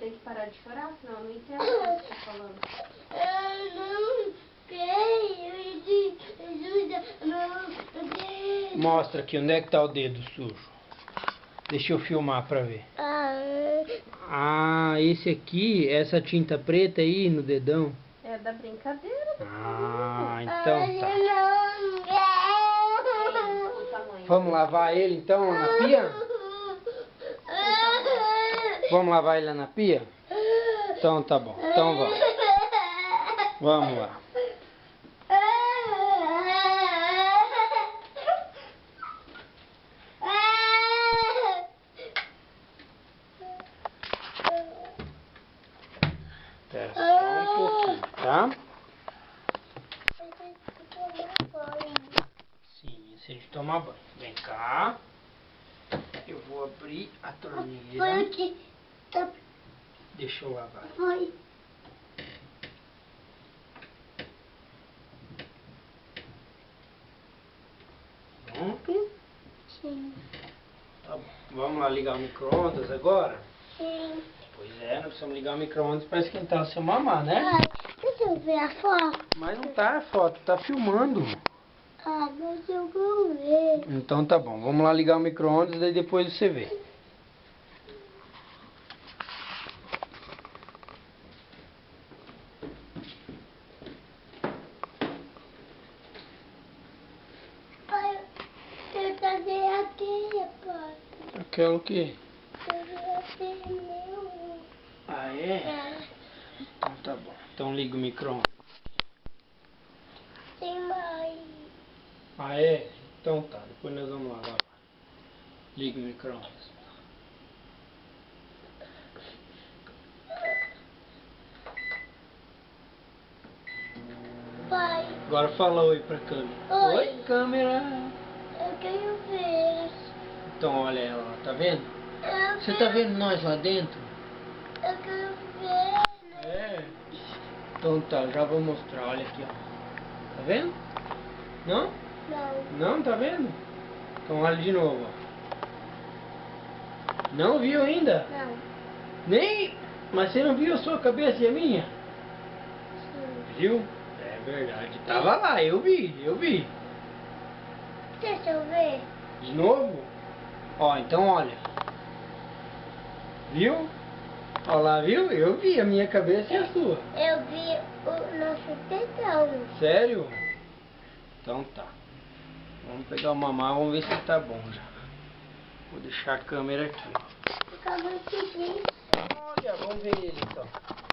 tem que parar de chorar, senão eu não entendo o que você tá falando. Eu não quero, ajuda, meu dedo. Mostra aqui, onde é que tá o dedo sujo? Deixa eu filmar pra ver. Ah, esse aqui, essa tinta preta aí no dedão. É da brincadeira do Ah, menino. então tá. Não quero. O tamanho. Vamos lavar ele então na pia? Vamos lavar ele na pia? Então tá bom, então vamos. Vamos lá. Espera só um pouquinho, tá? Sim, esse é de tomar banho. Vem cá. Eu vou abrir a torneira. Deixa eu lavar. Foi. Pronto? Sim. Tá bom. Vamos lá ligar o micro-ondas agora? Sim. Pois é, nós precisamos ligar o micro-ondas para esquentar o seu mamá, né? Ai, deixa eu ver a foto. Mas não tá a foto, tá filmando. Ah, mas eu vou ver. Então tá bom, vamos lá ligar o micro-ondas, daí depois você vê. Pai, eu também aqui, pai. Aquela o quê? Eu aqui meu. Ah, é? Então tá bom. Então liga o micro-ondas. Tem mais. Ah, é? Então tá, depois nós vamos lá lavar. Liga o micro-ondas. Pai, Agora fala oi pra câmera. Oi. Oi, câmera. eu quero ver. Então olha ela lá, tá vendo? Eu Você tá vendo nós lá dentro? Eu quero ver. É. Então tá, já vou mostrar, olha aqui, ó. Tá vendo? Não? Não. Não, tá vendo? Então olha de novo, ó. Não viu ainda? Não. Nem... Mas você não viu a sua cabeça e a minha? Sim. Viu? É verdade. Tava lá, eu vi, eu vi. Deixa eu ver. De novo? Ó, então olha. Viu? Ó lá, viu? Eu vi a minha cabeça e a sua. Eu vi o nosso tetão. Sério? Então tá. Vamos pegar o mamar, vamos ver se tá bom já. Vou deixar a câmera aqui, ó. Fica muito bem. Olha, vamos ver ele então.